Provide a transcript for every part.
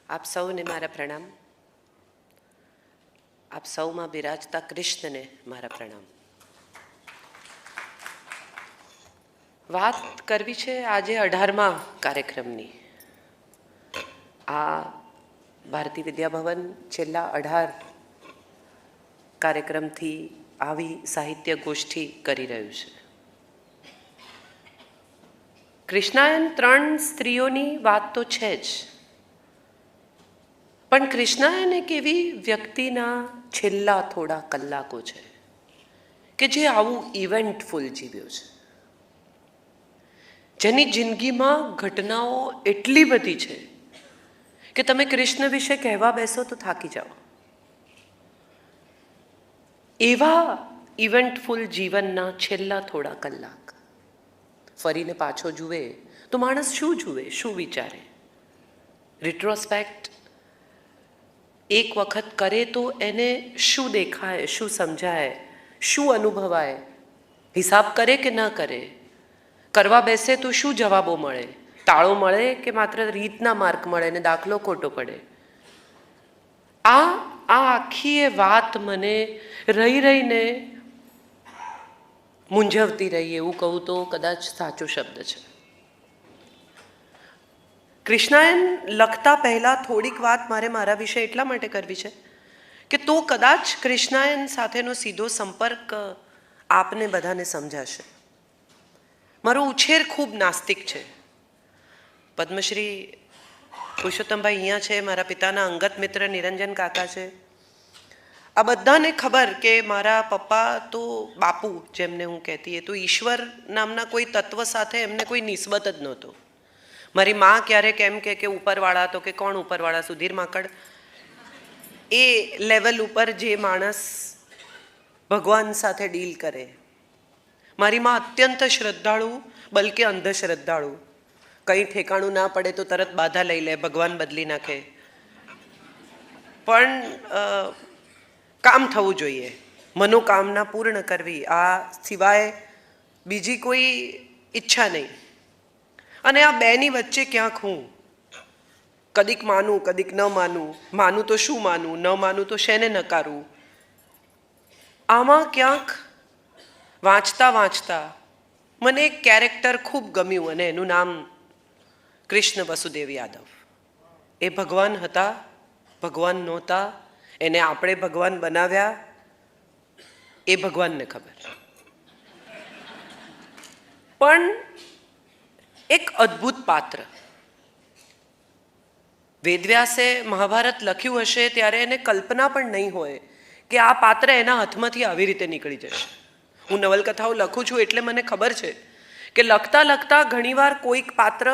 આપ સૌને મારા પ્રણામ. આપ સૌમાં બિરાજતા કૃષ્ણને મારા પ્રણામ. વાત કરવી છે આજે 18મા કાર્યક્રમની. આ ભારતી વિદ્યાભવન છેલ્લા 18 કાર્યક્રમથી આવી સાહિત્ય ગોષ્ઠી કરી રહ્યું છે. કૃષ્ણાયન 3 સ્ત્રીઓની વાત તો છે જ, પણ કૃષ્ણાયન એક એવી વ્યક્તિના છેલ્લા થોડા કલાકો છે કે જે આવું ઇવેન્ટફુલ જીવ્યો છે, જેની જિંદગીમાં ઘટનાઓ એટલી બધી છે કે તમે કૃષ્ણ વિશે કહેવા બેસો તો થાકી જાઓ. એવા ઇવેન્ટફુલ જીવનના છેલ્લા થોડા કલાક ફરીને પાછો જુએ તો માણસ શું જુએ, શું વિચારે? રિટ્રોસ્પેક્ટ એક વખત કરે તો એને શું દેખાય, શું સમજાય, શું અનુભવાય? હિસાબ કરે કે ન કરે? કરવા બેસે તો શું જવાબો મળે? તાળો મળે કે માત્ર રીતના માર્ક મળે ને દાખલો ખોટો પડે? આ આખી એ વાત મને રહીને મૂંઝવતી રહી, એવું કહું તો કદાચ સાચો શબ્દ છે. કૃષ્ણાયન લખતા પહેલાં થોડીક વાત મારે મારા વિશે એટલા માટે કરવી છે કે તો કદાચ કૃષ્ણાયન સાથેનો સીધો સંપર્ક આપને બધાને સમજાશે. મારો ઉછેર ખૂબ નાસ્તિક છે. પદ્મશ્રી પુરુષોત્તમભાઈ અહીંયા છે, મારા પિતાના અંગત મિત્ર નિરંજન કાકા છે. આ બધાને ખબર કે મારા પપ્પા તો બાપુ જેમને હું કહેતી એ તો ઈશ્વર નામના કોઈ તત્વ સાથે એમને કોઈ નિસ્બત જ નહોતો. મારી મા ક્યારેક એમ કે ઉપરવાળા, તો કે કોણ ઉપરવાળા? સુધીર માકડ. એ લેવલ ઉપર જે માણસ ભગવાન સાથે ડીલ કરે. મારી મા અત્યંત શ્રદ્ધાળુ, બલકે અંધશ્રદ્ધાળુ. કંઈ ઠેકાણું ના પડે તો તરત બાધા લઈ લે, ભગવાન બદલી નાખે. પણ કામ થવું જોઈએ, મનોકામના પૂર્ણ કરવી, આ સિવાય બીજી કોઈ ઈચ્છા નહીં. અને આ બેની વચ્ચે ક્યાંક હું કદીક માનું, કદીક ન માનું. માનું તો શું માનું, ન માનું તો શેને નકારું? આમાં ક્યાંક વાંચતા મને એક કેરેક્ટર ખૂબ ગમ્યું અને એનું નામ કૃષ્ણ વસુદેવ યાદવ. એ ભગવાન હતા, ભગવાન નહોતા, એને આપણે ભગવાન બનાવ્યા, એ ભગવાનને ખબર. પણ એક અદ્ભુત પાત્ર. વેદવ્યાસે મહાભારત લખ્યું હશે ત્યારે એને કલ્પના પણ નહીં હોય કે આ પાત્ર એના હાથમાંથી આવી રીતે નીકળી જશે. હું નવલકથાઓ લખું છું એટલે મને ખબર છે કે લખતા ઘણીવાર કોઈક પાત્ર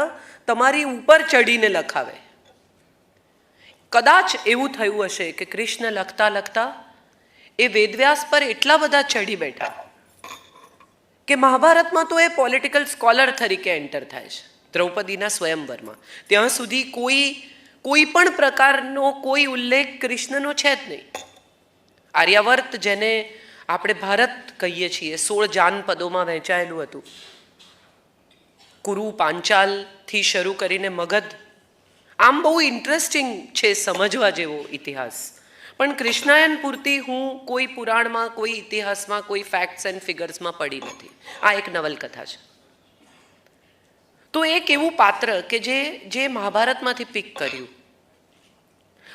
તમારી ઉપર ચડીને લખાવે. કદાચ એવું થયું હશે કે કૃષ્ણ લખતા એ વેદવ્યાસ પર એટલા બધા ચડી બેઠા કે મહાભારતમાં તો એ પોલિટિકલ સ્કોલર તરીકે એન્ટર થાય છે, દ્રૌપદીના સ્વયંવરમાં. ત્યાં સુધી કોઈ પણ પ્રકારનો કોઈ ઉલ્લેખ કૃષ્ણનો છે જ નહીં. આર્યાવર્ત, જેને આપણે ભારત કહીએ છીએ, 16 જાનપદોમાં વહેંચાયેલું હતું. કુરુ, પાંચાલથી શરૂ કરીને મગધ. આમ બહુ ઇન્ટરેસ્ટિંગ છે, સમજવા જેવો ઇતિહાસ. પણ કૃષ્ણાયન પૂરતી હું કોઈ પુરાણમાં, કોઈ ઇતિહાસમાં, કોઈ ફેક્ટ્સ એન્ડ ફિગર્સમાં પડી નથી. આ એક નવલકથા છે. તો એક એવું પાત્ર કે જે મહાભારતમાંથી પિક કર્યું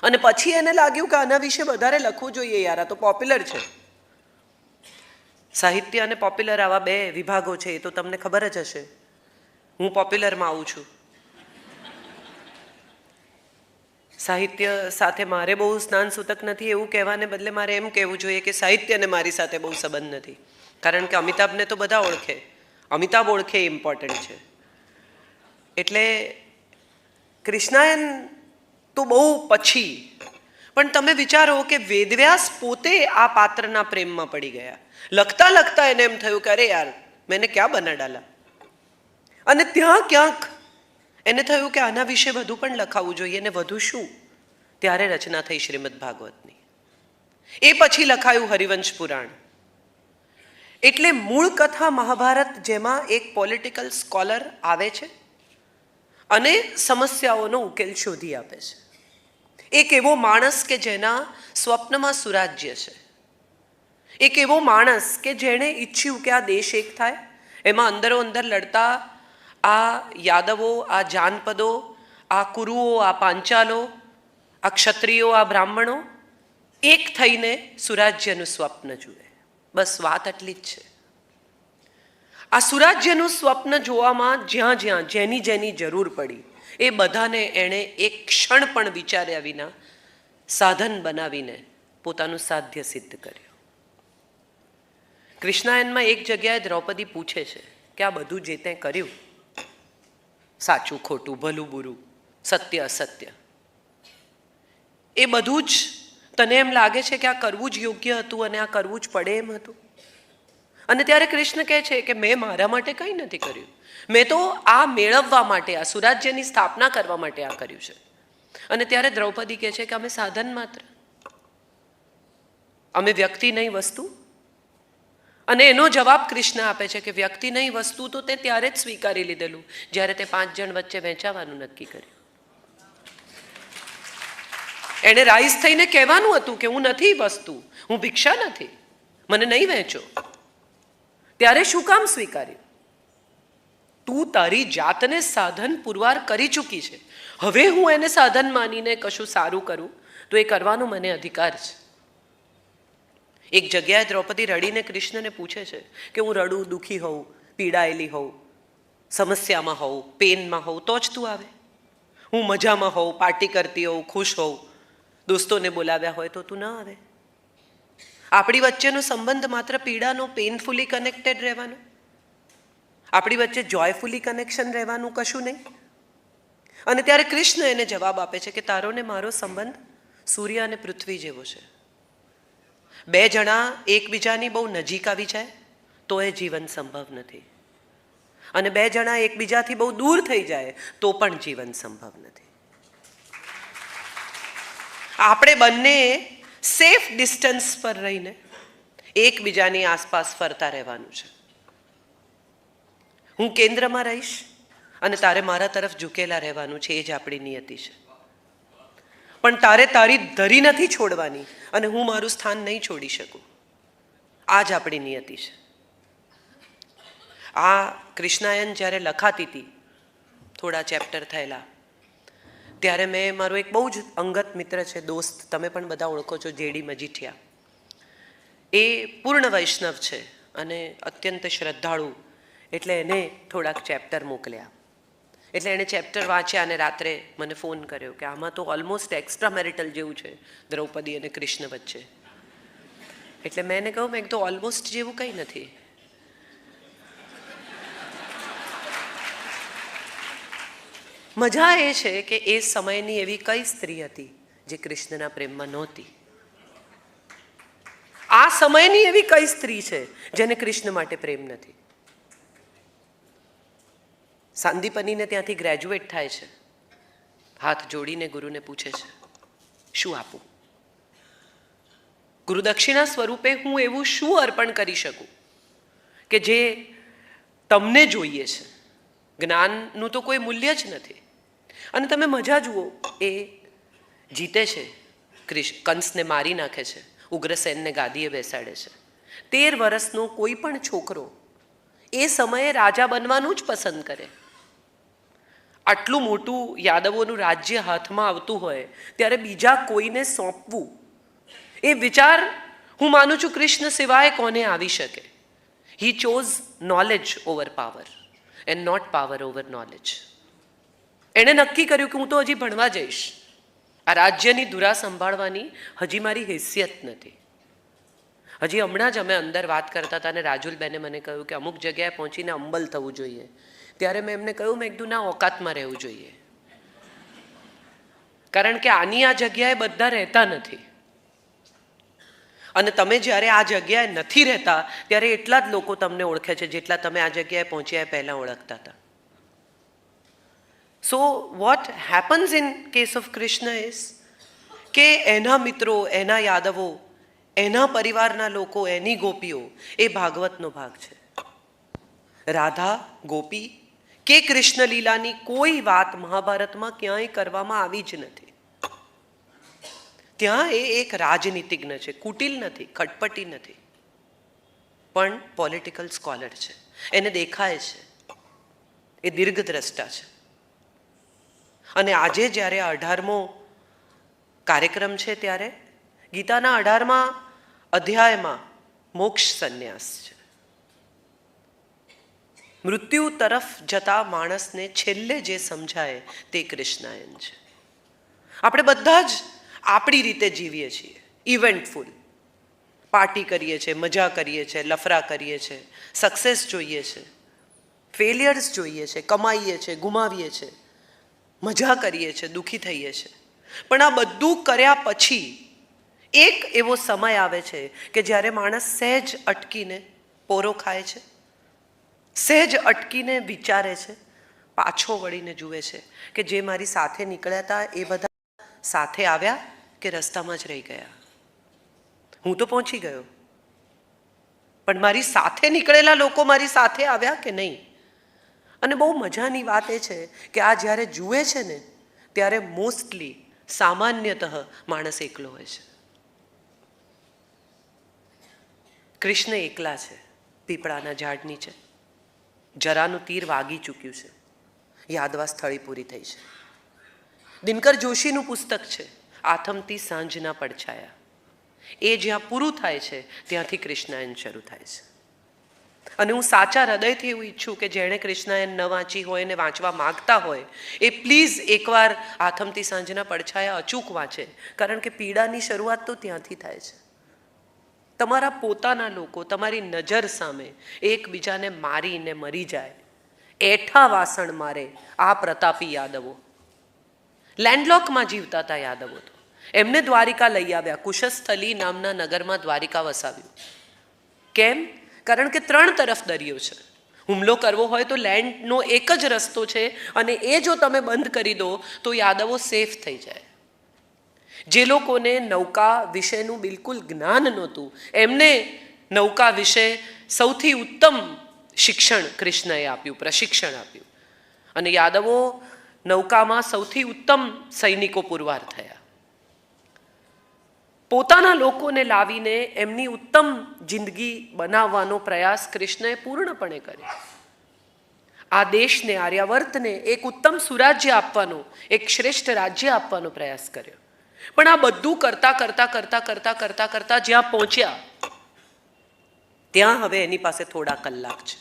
અને પછી એને લાગ્યું કે આના વિશે વધારે લખવું જોઈએ યાર, આ તો પોપ્યુલર છે. સાહિત્ય અને પોપ્યુલર આવા બે વિભાગો છે, એ તો તમને ખબર જ હશે. હું પોપ્યુલરમાં આવું છું. સાહિત્ય સાથે મારે બહુ સ્નાન સૂતક નથી એવું કહેવાને બદલે મારે એમ કહેવું જોઈએ કે સાહિત્યને મારી સાથે બહુ સંબંધ નથી. કારણ કે અમિતાભને તો બધા ઓળખે, અમિતાભ ઓળખે ઇમ્પોર્ટન્ટ છે. એટલે કૃષ્ણાયન તો બહુ પછી. પણ તમે વિચારો કે વેદવ્યાસ પોતે આ પાત્રના પ્રેમમાં પડી ગયા. લખતા એને એમ થયું કે અરે યાર મેને ક્યાં બના ડાલા. અને ત્યાં ક્યાંક એને થયું કે આના વિશે વધુ પણ લખાવવું જોઈએ. ને વધુ શું? ત્યારે રચના થઈ શ્રીમદ ભાગવતની. એ પછી લખાયું હરિવંશ પુરાણ. એટલે મૂળ કથા મહાભારત, જેમાં એક પોલિટિકલ સ્કોલર આવે છે અને સમસ્યાઓનો ઉકેલ શોધી આપે છે. એક એવો માણસ કે જેના સ્વપ્નમાં સુરાજ્ય છે, એક એવો માણસ કે જેણે ઈચ્છ્યું કે આ દેશ એક થાય, એમાં અંદરો અંદર લડતા આ યાદવો, આ જાનપદો, આ કુરુઓ, આ પાંચાલો, આ ક્ષત્રિયો, આ બ્રાહ્મણો એક થઈને સુરાજ્યનું સ્વપ્ન જુએ. બસ વાત આટલી જ છે. આ સુરાજ્યનું સ્વપ્ન જોવામાં જ્યાં જ્યાં જેની જેની જરૂર પડી એ બધાને એણે એક ક્ષણ પણ વિચાર્યા વિના સાધન બનાવીને પોતાનું સાધ્ય સિદ્ધ કર્યું. કૃષ્ણાયનમાં એક જગ્યાએ દ્રૌપદી પૂછે છે કે આ બધું જે તે કર્યું, સાચું ખોટું, ભલું બુરું, સત્ય અસત્ય, એ બધું જ તને એમ લાગે છે કે આ કરવું જ યોગ્ય હતું અને આ કરવું જ પડે એમ હતું? અને ત્યારે કૃષ્ણ કહે છે કે મેં મારા માટે કંઈ નથી કર્યું, મેં તો આ મેળવવા માટે, આ સુરાજ્યની સ્થાપના કરવા માટે આ કર્યું છે. અને ત્યારે દ્રૌપદી કહે છે કે અમે સાધન માત્ર, અમે વ્યક્તિ નહીં વસ્તુ. અને એનો જવાબ કૃષ્ણ આપે છે કે વ્યક્તિ નહીં વસ્તુ તો તે ત્યારે જ સ્વીકારી લીધેલું જ્યારે તે 5 જણ વચ્ચે વહેંચાવાનું નક્કી કર્યું. એણે રાઈઝ થઈને કહેવાનું હતું કે હું નથી વસ્તુ, હું ભિક્ષા નથી, મને નહીં વહેંચો. ત્યારે શું કામ સ્વીકાર્યું? તું તારી જાતને સાધન પુરવાર કરી ચૂકી છે, હવે હું એને સાધન માનીને કશું સારું કરું તો એ કરવાનો મને અધિકાર છે. એક જગ્યાએ દ્રૌપદી રડીને કૃષ્ણને પૂછે છે કે હું રડું, દુઃખી હોઉં, પીડાયેલી હોઉં, સમસ્યામાં હોઉં, પેનમાં હોઉં તો જ તું આવે? હું મજામાં હોઉં, પાર્ટી કરતી હોઉં, ખુશ હોઉં, દોસ્તોને બોલાવ્યા હોય તો તું ન આવે? આપણી વચ્ચેનો સંબંધ માત્ર પીડાનો, પેનફુલી કનેક્ટેડ રહેવાનો, આપણી વચ્ચે જોયફુલી કનેક્શન રહેવાનું કશું નહીં. અને ત્યારે કૃષ્ણ એને જવાબ આપે છે કે તારો ને મારો સંબંધ સૂર્ય અને પૃથ્વી જેવો છે. 2 જણા એકબીજાની બહુ નજીક આવી જાય તો એ જીવન સંભવ નથી, અને 2 જણા એકબીજાથી બહુ દૂર થઈ જાય તો પણ જીવન સંભવ નથી. આપણે બંને સેફ ડિસ્ટન્સ પર રહીને એકબીજાની આસપાસ ફરતા રહેવાનું છે. હું કેન્દ્રમાં રહીશ અને તારે મારા તરફ ઝૂકેલા રહેવાનું છે, એ જ આપણી નિયતિ છે. પણ તારે તારી ધરી નથી છોડવાની અને હું મારું સ્થાન નહીં છોડી શકું. આ જ આપણી નિયતિ છે. આ કૃષ્ણાયન જ્યારે લખાતી હતી, થોડા ચેપ્ટર થયેલા, ત્યારે મેં મારો એક બહુ જ અંગત મિત્ર છે, દોસ્ત, તમે પણ બધા ઓળખો છો, જેડી મજીઠિયા. એ પૂર્ણ વૈષ્ણવ છે અને અત્યંત શ્રદ્ધાળુ, એટલે એને થોડાક ચેપ્ટર મોકલ્યા. એટલે એણે ચેપ્ટર વાંચ્યા અને રાત્રે મને ફોન કર્યો કે આમાં તો ઓલમોસ્ટ એક્સ્ટ્રા મેરિટલ જેવું છે દ્રૌપદી અને કૃષ્ણ વચ્ચે. એટલે મેં એને કહ્યું, મેં તો ઓલમોસ્ટ જેવું કંઈ નથી. મજા એ છે કે એ સમયની એવી કઈ સ્ત્રી હતી જે કૃષ્ણના પ્રેમમાં નહોતી? આ સમયની એવી કઈ સ્ત્રી છે જેને કૃષ્ણ માટે પ્રેમ નથી? સાંદીપનીને ત્યાંથી ગ્રેજ્યુએટ થાય છે, હાથ જોડીને ગુરુને પૂછે છે શું આપું? ગુરુદક્ષિણા સ્વરૂપે હું એવું શું અર્પણ કરી શકું કે જે તમને જોઈએ છે? જ્ઞાનનું તો કોઈ મૂલ્ય જ નથી. અને તમે મજા જુઓ, એ જીતે છે, કંસને મારી નાખે છે, ઉગ્રસેનને ગાદીએ બેસાડે છે. 13 વર્ષનો કોઈ પણ છોકરો એ સમયે રાજા બનવાનું જ પસંદ કરે. આટલું મોટું યાદવોનું રાજ્ય હાથમાં આવતું હોય ત્યારે બીજા કોઈને સોંપવું, એ વિચાર હું માનું છું કૃષ્ણ સિવાય કોને આવી શકે? He chose knowledge over power and not power over knowledge. એણે નક્કી કર્યું કે હું તો હજી ભણવા જઈશ, આ રાજ્યની ધુરા સંભાળવાની હજી મારી હેસિયત નથી. હજી હમણાં જ અમે અંદર વાત કરતા હતા અને રાજુલબેને મને કહ્યું કે અમુક જગ્યાએ પહોંચીને અંબલ થવું જોઈએ. ત્યારે મેં એમને કહ્યું, મેં કીધું ના, ઓકાતમાં રહેવું જોઈએ, કારણ કે આની આ જગ્યાએ બધા રહેતા નથી. અને તમે જ્યારે આ જગ્યાએ નથી રહેતા ત્યારે એટલા જ લોકો તમને ઓળખે છે જેટલા તમે આ જગ્યાએ પહોંચ્યા પહેલાં ઓળખતા હતા. So what happens in case of Krishna is કે એના મિત્રો, એના યાદવો, એના પરિવારના લોકો, એની ગોપીઓ એ ભાગવતનો ભાગ છે. રાધા, ગોપી કે કૃષ્ણ લીલાની કોઈ વાત મહાભારતમાં ક્યાંય કરવામાં આવી જ નથી. ત્યાં એ એક રાજનીતિજ્ઞ છે, કુટિલ નથી, ખટપટી નથી, પણ પોલિટિકલ સ્કોલર છે. એને દેખાય છે, એ દીર્ઘદ્રષ્ટા છે. અને આજે જ્યારે 18મો કાર્યક્રમ છે ત્યારે ગીતાના 18મા અધ્યાયમાં મોક્ષ સંન્યાસ છે. મૃત્યુ તરફ જતા માણસને છેલ્લે જે સમજાય તે કૃષ્ણાયન છે. આપણે બધા જ આપણી રીતે જીવીએ છીએ, ઇવેન્ટફુલ, પાર્ટી કરીએ છીએ, મજા કરીએ છીએ, લફરા કરીએ છીએ, સક્સેસ જોઈએ છે, ફેલિયર્સ જોઈએ છે, કમાઈએ છીએ, ગુમાવીએ છીએ, મજા કરીએ છીએ, દુઃખી થઈએ છીએ. પણ આ બધું કર્યા પછી એક એવો સમય આવે છે કે જ્યારે માણસ સહેજ અટકીને પોરો ખાય છે, સહેજ અટકીને વિચારે છે, પાછો વળીને જુએ છે કે જે મારી સાથે નીકળ્યા હતા એ બધા સાથે આવ્યા કે રસ્તામાં જ રહી ગયા. હું તો પહોંચી ગયો, પણ મારી સાથે નીકળેલા લોકો મારી સાથે આવ્યા કે નહીં. અને બહુ મજાની વાત એ છે કે આ જ્યારે જુએ છે ને ત્યારે મોસ્ટલી સામાન્યતઃ માણસ એકલો હોય છે. કૃષ્ણ એકલા છે, પીપળાના ઝાડ નીચે. જરાનું તીર વાગી ચૂક્યું છે, યાદવા સ્થળી પૂરી થઈ છે. દિનકર જોશીનું પુસ્તક છે આથમતી સાંજના પડછાયા. એ જ્યાં પૂરું થાય છે ત્યાંથી કૃષ્ણાયન શરૂ થાય છે. અને હું સાચા હૃદયથી એવું ઈચ્છું કે જેણે કૃષ્ણાયન ન વાંચી હોય ને વાંચવા માગતા હોય એ પ્લીઝ એકવાર આથમતી સાંજના પડછાયા અચૂક વાંચે, કારણ કે પીડાની શરૂઆત તો ત્યાંથી થાય છે. તમારા પોતાના લોકો તમારી નજર સામે એકબીજાને મારીને મરી જાય, એઠા વાસણ મારે આ પ્રતાપી યાદવો. લેન્ડલોકમાં જીવતા હતા યાદવો તો. એમને દ્વારિકા લઈ આવ્યા, કુશસ્થલી નામના નગરમાં દ્વારિકા વસાવ્યું. કેમ? કારણ કે 3 તરફ દરિયો છે. હુમલો કરવો હોય તો લેન્ડનો એક જ રસ્તો છે, અને એ જો તમે બંધ કરી દો તો યાદવો સેફ થઈ જાય. જે લોકોને નૌકા વિશેનું બિલકુલ જ્ઞાન નહોતું એમને નૌકા વિશે સૌથી ઉત્તમ શિક્ષણ કૃષ્ણએ આપ્યું, પ્રશિક્ષણ આપ્યું. અને યાદવો નૌકામાં સૌથી ઉત્તમ સૈનિકો પુરવાર થયા. પોતાના લોકોને લાવીને એમની ઉત્તમ જિંદગી બનાવવાનો પ્રયાસ કૃષ્ણએ પૂર્ણપણે કર્યો. આ દેશને, આર્યાવર્તને એક ઉત્તમ સુરાજ્ય આપવાનો, એક શ્રેષ્ઠ રાજ્ય આપવાનો પ્રયાસ કર્યો. પણ આ બધું કરતા કરતા કરતા કરતા કરતા કરતા જ્યાં પહોંચ્યા ત્યાં હવે એની પાસે થોડા કલાક છે.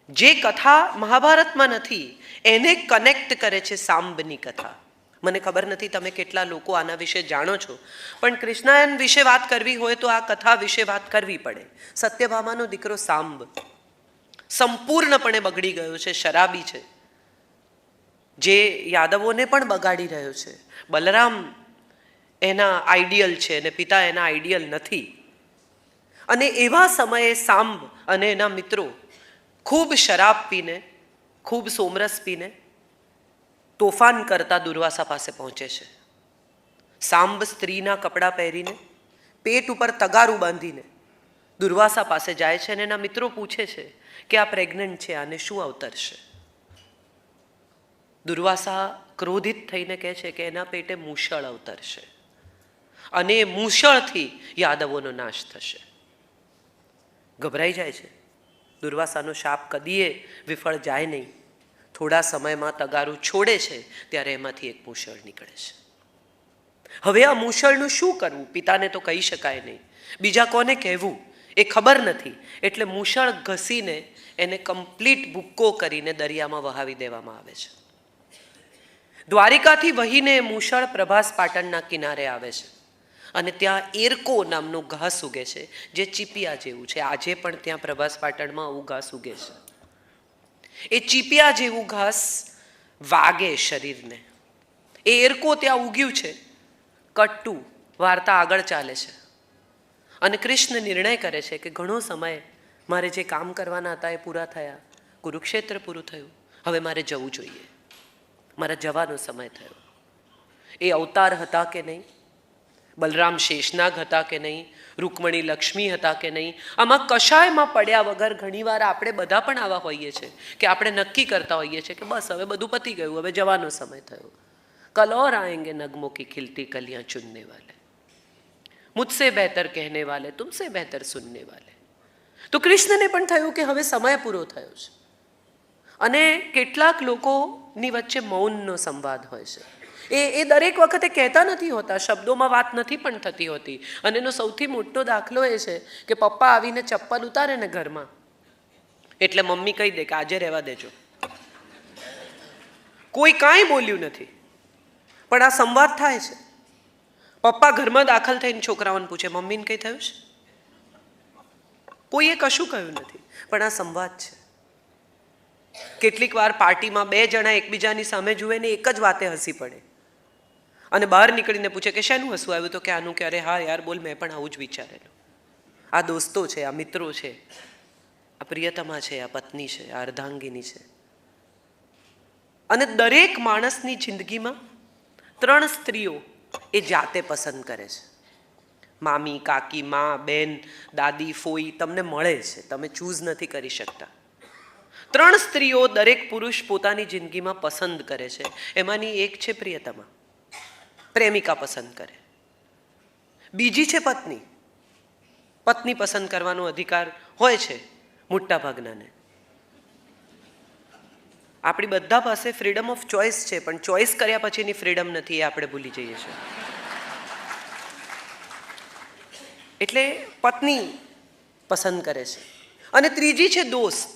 જે કથા મહાભારતમાં નથી એને કનેક્ટ કરે છે સાંબની કથા. મને ખબર નથી તમે કેટલા લોકો આના વિશે જાણો છો, પણ કૃષ્ણાયન વિશે વાત કરવી હોય તો આ કથા વિશે વાત કરવી પડે. સત્યભામાનો દીકરો સાંબ સંપૂર્ણપણે બગડી ગયો છે, શરાબી છે, જે યાદવોને પણ બગાડી રહ્યો છે. બલરામ એના આઈડિયલ છે અને પિતા એના આઈડિયલ નથી. અને એવા સમયે સાંબ અને એના મિત્રો ખૂબ શરાબ પીને, ખૂબ સોમરસ પીને તોફાન કરતા દુર્વાસા પાસે પહોંચે છે. સાંબ સ્ત્રીના કપડાં પહેરીને, પેટ ઉપર તગારું બાંધીને દુર્વાસા પાસે જાય છે અને એના મિત્રો પૂછે છે કે આ પ્રેગ્નન્ટ છે, આને શું અવતરશે? દુર્વાસા ક્રોધિત થઈને કહે છે કે એના પેટે મૂષળ અવતરશે અને એ મૂષળથી યાદવોનો નાશ થશે. ગભરાઈ જાય છે. દુર્વાસાનો શાપ કદીએ વિફળ જાય નહીં. થોડા સમયમાં તગારું છોડે છે ત્યારે એમાંથી એક મૂષળ નીકળે છે. હવે આ મૂષળનું શું કરવું? પિતાને તો કહી શકાય નહીં, બીજા કોને કહેવું એ ખબર નથી. એટલે મૂષળ ઘસીને એને કમ્પ્લીટ ભૂક્કો કરીને દરિયામાં વહાવી દેવામાં આવે છે. દ્વારિકાથી વહીને મૂષળ પ્રભાસ પાટણના કિનારે આવે છે અને ત્યાં એરકો નામનું ઘાસ ઉગે છે, જે ચીપિયા જેવું છે. આજે પણ ત્યાં પ્રભાસ પાટણમાં આવું ઘાસ ઉગે છે. એ ચીપિયા જેવું ઘાસ વાગે શરીરને. એ એરકો ત્યાં ઉગ્યું છે. કટ્ટુ વાર્તા આગળ ચાલે છે અને કૃષ્ણ નિર્ણય કરે છે કે ઘણો સમય મારે જે કામ કરવાના હતા એ પૂરા થયા, કુરુક્ષેત્ર પૂરું થયું, હવે મારે જવું જોઈએ, મારા જવાનો સમય થયો. એ અવતાર હતા કે નહીં, બલરામ શેષનાગ હતા કે નહીં, રૂકમણી લક્ષ્મી હતા કે નહીં, આમાં કશાયમાં પડ્યા વગર ઘણીવાર આપણે બધા પણ આવા હોઈએ છીએ કે આપણે નક્કી કરતા હોઈએ છીએ કે બસ હવે બધું પતી ગયું, હવે જવાનો સમય થયો. कल और आएंगे नगमों की खिलती कलियां चुनने वाले, मुझसे बेहतर कहने वाले, तुमसे बेहतर सुनने वाले. તો કૃષ્ણને પણ થયું કે હવે સમય પૂરો થયો છે અને કેટલાક લોકોની વચ્ચે મૌનનો સંવાદ હોય છે. એ દરેક વખતે કહેતા નથી હોતા, શબ્દોમાં વાત નથી પણ થતી હોતી. અને એનો સૌથી મોટો દાખલો એ છે કે પપ્પા આવીને ચપ્પલ ઉતારે ને ઘરમાં, એટલે મમ્મી કહી દે કે આજે રહેવા દેજો. કોઈ કાંઈ બોલ્યું નથી, પણ આ સંવાદ થાય છે. પપ્પા ઘરમાં દાખલ થઈને છોકરાઓને પૂછે, મમ્મીને કંઈ થયું છે? કોઈએ કશું કહ્યું નથી, પણ આ સંવાદ છે. કેટલીક વાર પાર્ટીમાં બે જણા એકબીજાની સામે જુએ ને એક જ વાતે હસી પડે અને બહાર નીકળીને પૂછે કે શેનું હસવું આવ્યું? તો કે આનું કે અરે હા યાર બોલ, મેં પણ આવું જ વિચારેલું. આ દોસ્તો છે, આ મિત્રો છે, આ પ્રિયતમા છે, આ પત્ની છે, આ અર્ધાંગીની છે. અને દરેક માણસની જિંદગીમાં 3 સ્ત્રીઓ એ જાતે પસંદ કરે છે. મામી, કાકી, મા, બેન, દાદી, ફોઈ તમને મળે છે, તમે ચૂઝ નથી કરી શકતા. 3 સ્ત્રીઓ દરેક પુરુષ પોતાની જિંદગીમાં પસંદ કરે છે. એમાંની એક છે પ્રિયતમા, પ્રેમિકા પસંદ કરે. બીજી છે પત્ની. પત્ની પસંદ કરવાનો અધિકાર હોય છે મોટા ભાગનાને. આપણી બધા પાસે ફ્રીડમ ઓફ ચોઇસ છે, પણ ચોઇસ કર્યા પછીની ફ્રીડમ નથી, એ આપણે ભૂલી જઈએ છીએ. એટલે પત્ની પસંદ કરે છે. અને ત્રીજી છે દોસ્ત.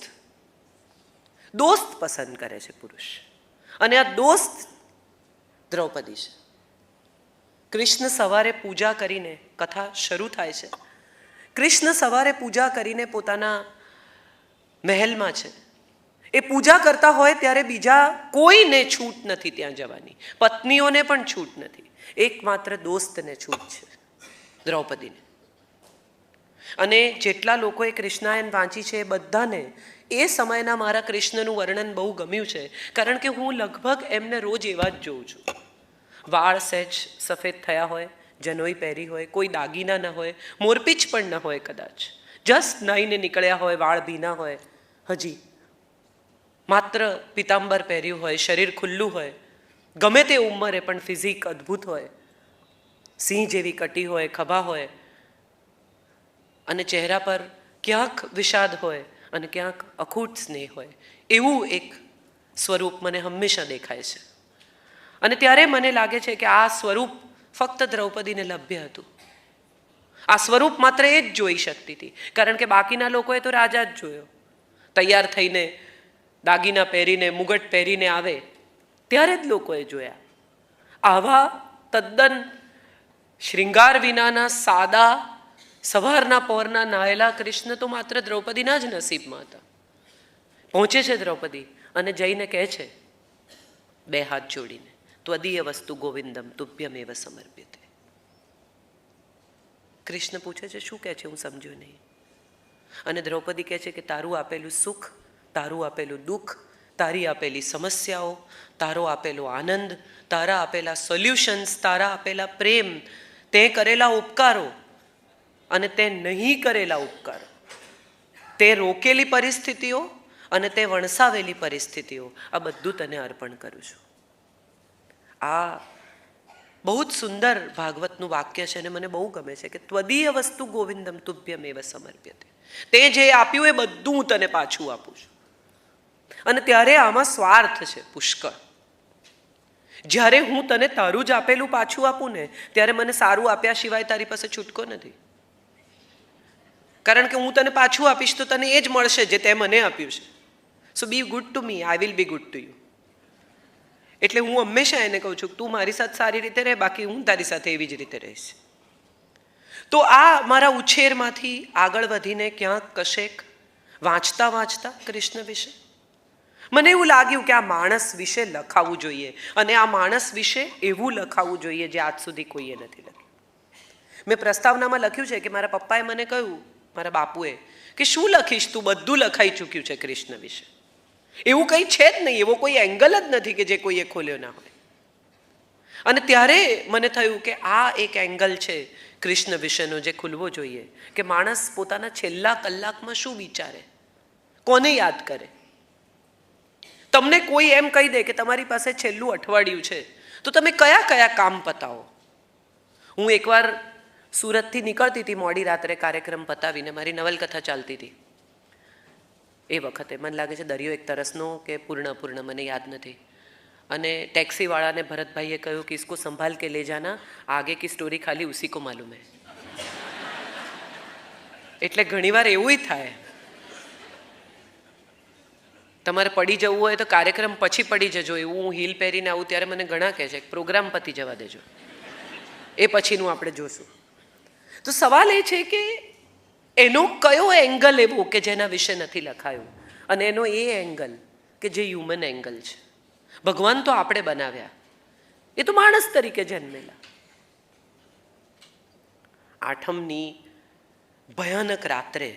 દોસ્ત પસંદ કરે છે પુરુષ. અને આ દોસ્ત દ્રૌપદી છે. કૃષ્ણ સવારે પૂજા કરીને, કથા શરૂ થાય છે, કૃષ્ણ સવારે પૂજા કરીને પોતાના મહેલમાં છે. એ પૂજા કરતા હોય ત્યારે બીજા કોઈને છૂટ નથી ત્યાં જવાની, પત્નીઓને પણ છૂટ નથી, એકમાત્ર દોસ્તને છૂટ છે, દ્રૌપદીને. અને જેટલા લોકોએ કૃષ્ણાયન વાંચી છે એ બધાને એ સમયના મારા કૃષ્ણનું વર્ણન બહુ ગમ્યું છે, કારણ કે હું લગભગ એમને રોજ એવા જ જોઉં છું. વાળ સહેજ સફેદ થયા હોય, જનોઈ પહેરી હોય, કોઈ દાગીના ન હોય, મોરપીંછ પણ ન હોય, કદાચ જસ્ટ નાહીને નીકળ્યા હોય, વાળ ભીના હોય, હજી માત્ર પિતાંબર પહેર્યું હોય, શરીર ખુલ્લું હોય, ગમે તે ઉંમરે પણ ફિઝિક અદ્ભુત હોય, સિંહ જેવી કટી હોય, ખભા હોય, અને ચહેરા પર ક્યાંક વિષાદ હોય અને ક્યાંક અખૂટ સ્નેહ હોય, એવું એક સ્વરૂપ મને હંમેશા દેખાય છે. અને ત્યારે મને લાગે છે કે આ સ્વરૂપ ફક્ત દ્રૌપદીને લભ્ય હતું. આ સ્વરૂપ માત્ર એ જ જોઈ શકતી હતી, કારણ કે બાકીના લોકોએ તો રાજા જ જોયો. તૈયાર થઈને, દાગીના પહેરીને, મુગટ પહેરીને આવે ત્યારે જ લોકોએ જોયા. આવા તદ્દન શૃંગાર વિનાના સાદા સવારના પહોરના નાયેલા કૃષ્ણ તો માત્ર દ્રૌપદીના જ નસીબમાં હતા. પહોંચે છે દ્રૌપદી અને જઈને કહે છે 2 હાથ જોડીને, ત્વદીય વસ્તુ ગોવિંદમ તુભ્યમેવ સમર્પ્યતે. કૃષ્ણ પૂછે છે શું કહે છે, હું સમજ્યો નહીં. અને દ્રૌપદી કહે છે કે તારું આપેલું સુખ, તારું આપેલું દુઃખ, તારી આપેલી સમસ્યાઓ, તારો આપેલો આનંદ, તારા આપેલા સોલ્યુશન્સ, તારા આપેલા પ્રેમ, તે કરેલા ઉપકારો અને તે નહીં કરેલા ઉપકારો, તે રોકેલી પરિસ્થિતિઓ અને તે વણસાવેલી પરિસ્થિતિઓ, આ બધું તને અર્પણ કરું છું. આ બહુ જ સુંદર ભાગવતનું વાક્ય છે અને મને બહુ ગમે છે કે ત્વદીય વસ્તુ ગોવિંદમ તુભ્યમેવ સમર્પ્યતે. તે જે આપ્યું એ બધું હું તને પાછું આપું છું. અને ત્યારે આમાં સ્વાર્થ છે પુષ્કળ. જ્યારે હું તને તારું જ આપેલું પાછું આપું ને, ત્યારે મને સારું આપ્યા સિવાય તારી પાસે છૂટકો નથી. કારણ કે હું તને પાછું આપીશ તો તને એ જ મળશે જે તે મને આપ્યું છે. So be good to me, I will be good to you. એટલે હું હંમેશા એને કહું છું કે તું મારી સાથે સારી રીતે રહે, બાકી હું તારી સાથે એવી જ રીતે રહીશ. તો આ મારા ઉછેરમાંથી આગળ વધીને ક્યાંક કશેક વાંચતા વાંચતા કૃષ્ણ વિશે મને એવું લાગ્યું કે આ માણસ વિશે લખાવવું જોઈએ, અને આ માણસ વિશે એવું લખાવવું જોઈએ જે આજ સુધી કોઈએ નથી લખ્યું. મેં પ્રસ્તાવનામાં લખ્યું છે કે મારા પપ્પાએ મને કહ્યું, મારા બાપુએ, કે શું લખીશ તું, બધું લખાઈ ચૂક્યું છે કૃષ્ણ વિશે. એવું કંઈ છે જ નહીં, એવો કોઈ એંગલ જ નથી કે જે કોઈએ ખોલ્યો ના હોય. અને ત્યારે મને થયું કે આ એક એંગલ છે કૃષ્ણ વિશેનો જે ખુલવો જોઈએ, કે માણસ પોતાના છેલ્લા કલાકમાં શું વિચારે, કોને યાદ કરે. તમને કોઈ એમ કહી દે કે તમારી પાસે છેલ્લું અઠવાડિયું છે, તો તમે કયા કયા કામ પતાવો? હું એકવાર સુરતથી નીકળતી હતી મોડી રાત્રે કાર્યક્રમ પતાવીને, મારી નવલકથા ચાલતી હતી એ વખતે. મને લાગે છે દરિયો એક તરસનો કે પૂર્ણ મને યાદ નથી. અને ટેક્સીવાળાને ભરતભાઈએ કહ્યું કે इसको संभाल के ले जाना, आगे की स्टोरी खाली उसी को मालूम है. એટલે ઘણીવાર એવું થાય, તમારે પડી જવું હોય તો કાર્યક્રમ પછી પડી જજો. એવું હું હીલ પહેરીને આવું ત્યારે મને ઘણા કહે છે પ્રોગ્રામ પતી જવા દેજો, એ પછીનું આપણે જોશું. તો સવાલ એ છે કે એનો કયો એંગલ એવો કે જેના વિશે નથી લખાયું, અને એનો એ એંગલ કે જે હ્યુમન એંગલ છે. ભગવાન તો આપણે બનાવ્યા, એ તો માણસ તરીકે જન્મેલા. આઠમની ભયાનક રાત્રે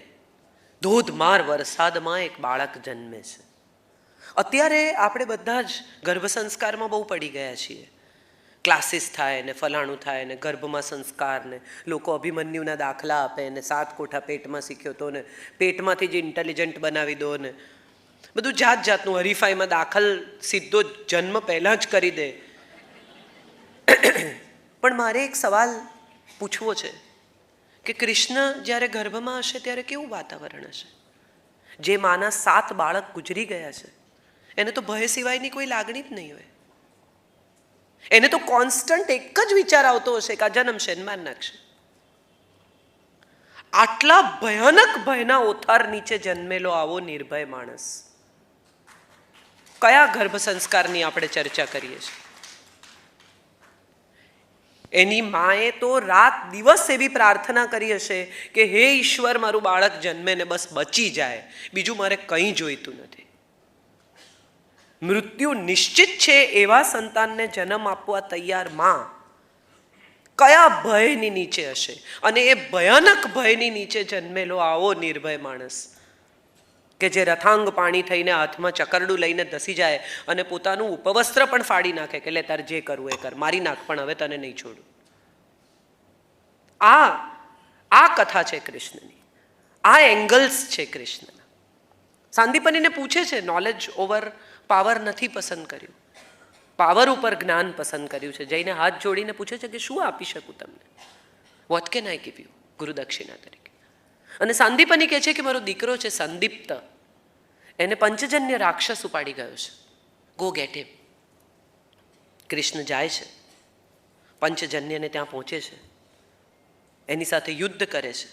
ધોધમાર વરસાદમાં એક બાળક જન્મે છે. અત્યારે આપણે બધા જ ગર્ભ સંસ્કારમાં બહુ પડી ગયા છીએ. ક્લાસીસ થાય ને ફલાણું થાય ને ગર્ભમાં સંસ્કાર ને લોકો અભિમન્યુના દાખલા આપે ને 7 કોઠા પેટમાં શીખ્યો તો ને પેટમાંથી જ ઇન્ટેલિજન્ટ બનાવી દો ને બધું જાત જાતનું હરીફાઈમાં દાખલ સીધો જન્મ પહેલાં જ કરી દે. પણ મારે એક સવાલ પૂછવો છે કે કૃષ્ણ જ્યારે ગર્ભમાં હશે ત્યારે કેવું વાતાવરણ હશે? જે માના 7 બાળક ગુજરી ગયા છે એને તો ભય સિવાયની કોઈ લાગણી જ નહીં હોય. એને તો કોન્સ્ટન્ટ એક જ વિચાર આવતો હશે કે આ જન્મશે ને માર નાખશે. આટલા ભયાનક ભયના ઓથાર નીચે જન્મેલો આવો નિર્ભય માણસ, કયા ગર્ભ સંસ્કારની આપણે ચર્ચા કરીએ છીએ? એની માએ તો રાત દિવસ એવી પ્રાર્થના કરી હશે કે હે ઈશ્વર, મારું બાળક જન્મે ને બસ બચી જાય, બીજું મારે કંઈ જોઈતું નથી. મૃત્યુ નિશ્ચિત છે એવા સંતાનને જન્મ આપવા તૈયાર માં કયા ભયની નીચે હશે? અને એ ભયાનક ભયની નીચે જન્મેલો આવો નિર્ભય માણસ કે જે રથાંગ પાણી થઈને હાથમાં ચકરડું લઈને ધસી જાય અને પોતાનું ઉપવસ્ત્ર પણ ફાડી નાખે કે લે તારે જે કરવું એ કર, મારી નાખ પણ હવે તને નહીં છોડું. આ કથા છે કૃષ્ણની, આ એંગલ્સ છે કૃષ્ણના. સાંદીપનીને પૂછે છે, નોલેજ ઓવર પાવર નથી પસંદ કર્યું, પાવર ઉપર જ્ઞાન પસંદ કર્યું છે. જઈને હાથ જોડીને પૂછે છે કે શું આપી શકું તમને? What can I give you? ગુરુદક્ષિણા તરીકે. અને સાંદીપની કહે છે કે મારો દીકરો છે સંદીપ્ત, એને પંચજન્ય રાક્ષસ ઉપાડી ગયો છે, ગો ગેટ હિમ. કૃષ્ણ જાય છે, પંચજન્યને ત્યાં પહોંચે છે, એની સાથે યુદ્ધ કરે છે.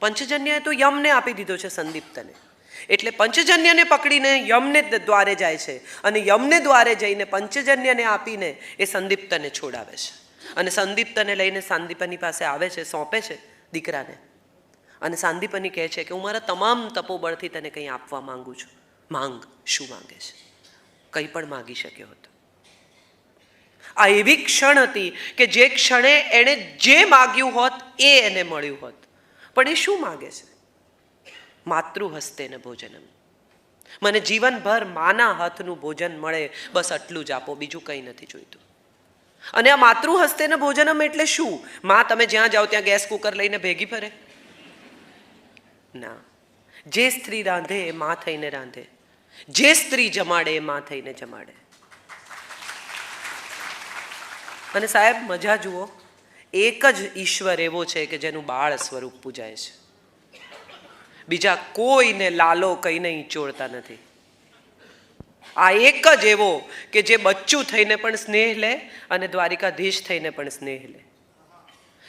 પંચજન્યએ તો યમને આપી દીધો છે સંદીપ્તને, એટલે પંચજન્યને પકડીને યમને દ્વારે જાય છે અને યમને દ્વારે જઈને પંચજન્યને આપીને એ સંદીપ્તને છોડાવે છે. અને સંદીપ્તને લઈને સાંદીપની પાસે આવે છે, સોંપે છે દીકરાને. અને સાંદીપની કહે છે કે હું મારા તમામ તપોબળથી તને કંઈ આપવા માંગુ છું, માંગ. શું માંગે છે? કંઈ પણ માગી શક્યો હતો. આ એવી ક્ષણ હતી કે જે ક્ષણે એણે જે માગ્યું હોત એ એને મળ્યું હોત. પણ એ શું માગે છે? માતૃહસ્તેન ભોજનમ. મને જીવનભર માના હાથનું ભોજન મળે, બસ આટલું જ આપો, બીજું કંઈ નથી જોઈતું. અને આ માતૃહસ્તેન ભોજનમ એટલે શું? માં તમે જ્યાં જાઓ ત્યાં ગેસ કુકર લઈને ભેગી ફરે? ના. જે સ્ત્રી રાંધે એ માં થઈને રાંધે, જે સ્ત્રી જમાડે એ માં થઈને જમાડે. અને સાહેબ મજા જુઓ, એક જ ઈશ્વર એવો છે કે જેનું બાળ સ્વરૂપ પૂજાય છે. બીજા કોઈને લાલો કહીને ઈંચોળતા નથી. આ એક જ એવો કે જે બચ્ચું થઈને પણ સ્નેહ લે અને દ્વારિકાધીશ થઈને પણ સ્નેહ લે.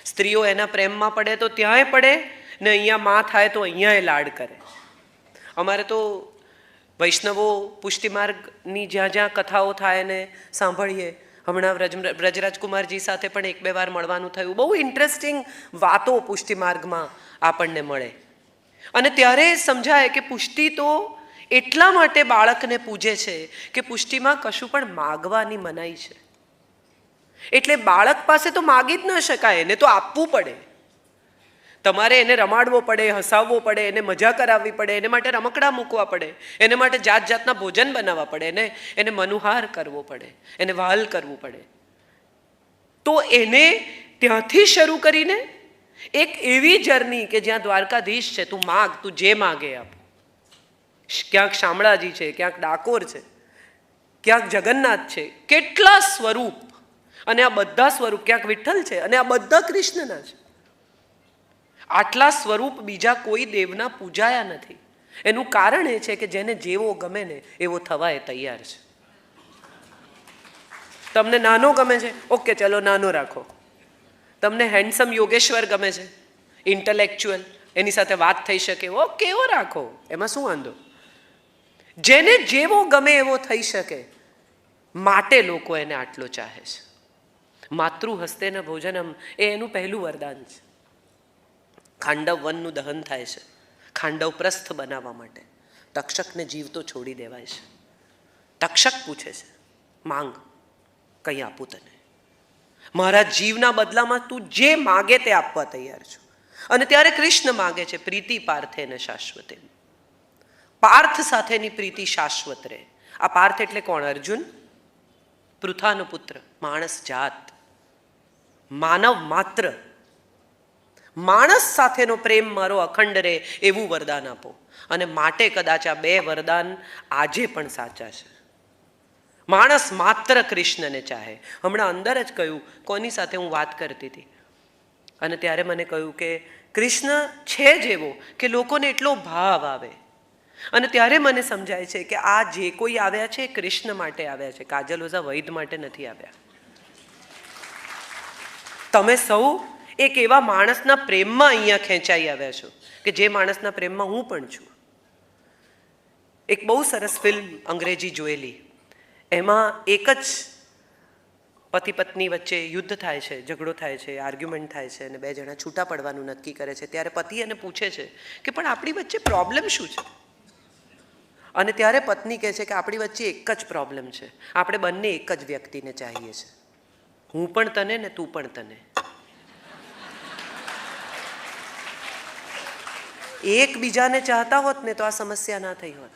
સ્ત્રીઓ એના પ્રેમમાં પડે તો ત્યાંય પડે ને અહીંયા માં થાય તો અહીંયાય લાડ કરે. અમારે તો વૈષ્ણવો પુષ્ટિમાર્ગની જ્યાં જ્યાં કથાઓ થાય ને સાંભળીએ, હમણાં વ્રજરાજકુમારજી સાથે પણ 1-2 વાર મળવાનું થયું. બહુ ઇન્ટરેસ્ટિંગ વાતો પુષ્ટિમાર્ગમાં આપણને મળે. અને ત્યારે સમજાય કે પુષ્ટિ તો એટલા માટે બાળકને પૂજે છે કે પુષ્ટિમાં કશું પણ માગવાની મનાઈ છે. એટલે બાળક પાસે તો માગી જ ન શકાય, એને તો આપવું પડે. તમારે એને રમાડવો પડે, હસાવવો પડે, એને મજા કરાવવી પડે, એને માટે રમકડા મૂકવા પડે, એને માટે જાત જાતના ભોજન બનાવવા પડે, એને મનુહાર કરવો પડે, એને વહાલ કરવું પડે. તો એને ત્યાંથી શરૂ કરીને એક એવી જર્ની કે જ્યાં દ્વારકાધીશ છે, તું માગ, તું જે માગે આપ. ક્યાંક શામળાજી છે, ક્યાંક ડાકોર છે, ક્યાંક જગન્નાથ છે, કેટલા સ્વરૂપ અને આ બધા સ્વરૂપ ક્યાંક વિઠ્ઠલ છે અને આ બધા કૃષ્ણના છે. આટલા સ્વરૂપ બીજા કોઈ દેવના પૂજાયા નથી. એનું કારણ એ છે કે જેને જેવો ગમે ને એવો થવા એ તૈયાર છે. તમને નાનો ગમે છે, ઓકે ચલો નાનો રાખો. તમને હેન્ડસમ યોગેશ્વર ગમે છે, ઇન્ટેલેક્ચ્યુઅલ, એની સાથે વાત થઈ શકે ઓકે એવો રાખો, એમાં શું વાંધો? જેને જેવો ગમે એવો થઈ શકે માટે લોકો એને આટલો ચાહે છે. માતૃ હસ્તેન ભોજનમ એ એનું પહેલું વરદાન છે. ખાંડવ વનનું દહન થાય છે ખાંડવ પ્રસ્થ બનાવવા માટે. તક્ષકને જીવતો છોડી દેવાય છે. તક્ષક પૂછે છે માંગ, કંઈ આપું તને? મારા જીવના બદલામાં તું જે માગે તે આપવા તૈયાર છું. અને ત્યારે કૃષ્ણ માગે છે પ્રીતિ પાર્થેન શાશ્વતે. પાર્થ સાથેની પ્રીતિ શાશ્વત રહે. આ પાર્થ એટલે કોણ? અર્જુન, પૃથાનો પુત્ર, માણસ જાત, માનવ માત્ર. માણસ સાથેનો પ્રેમ મારો અખંડ રહે એવું વરદાન આપો. અને માટે કદાચ આ બે વરદાન આજે પણ સાચા છે. માણસ માત્ર કૃષ્ણને ચાહે. હમણાં અંદર જ કહ્યું, કોની સાથે હું વાત કરતી હતી અને ત્યારે મને કહ્યું કે કૃષ્ણ છે જ એવો કે લોકોને એટલો ભાવ આવે. અને ત્યારે મને સમજાય છે કે આ જે કોઈ આવ્યા છે એ કૃષ્ણ માટે આવ્યા છે, કાજલ ઓઝા વૈદ માટે નથી આવ્યા. તમે સૌ એક એવા માણસના પ્રેમમાં અહીંયા ખેંચાઈ આવ્યા છો કે જે માણસના પ્રેમમાં હું પણ છું. એક બહુ સરસ ફિલ્મ અંગ્રેજી જોયેલી, એમાં એક જ પતિ પત્ની વચ્ચે યુદ્ધ થાય છે, ઝઘડો થાય છે, આર્ગ્યુમેન્ટ થાય છે અને બે જણા છૂટા પડવાનું નક્કી કરે છે. ત્યારે પતિ એને પૂછે છે કે પણ આપણી વચ્ચે પ્રોબ્લેમ શું છે? અને ત્યારે પત્ની કહે છે કે આપણી વચ્ચે એક જ પ્રોબ્લેમ છે, આપણે બંને એક જ વ્યક્તિને ચાહીએ છીએ, હું પણ તને ને તું પણ તને. એકબીજાને ચાહતા હોત ને તો આ સમસ્યા ના થઈ હોત.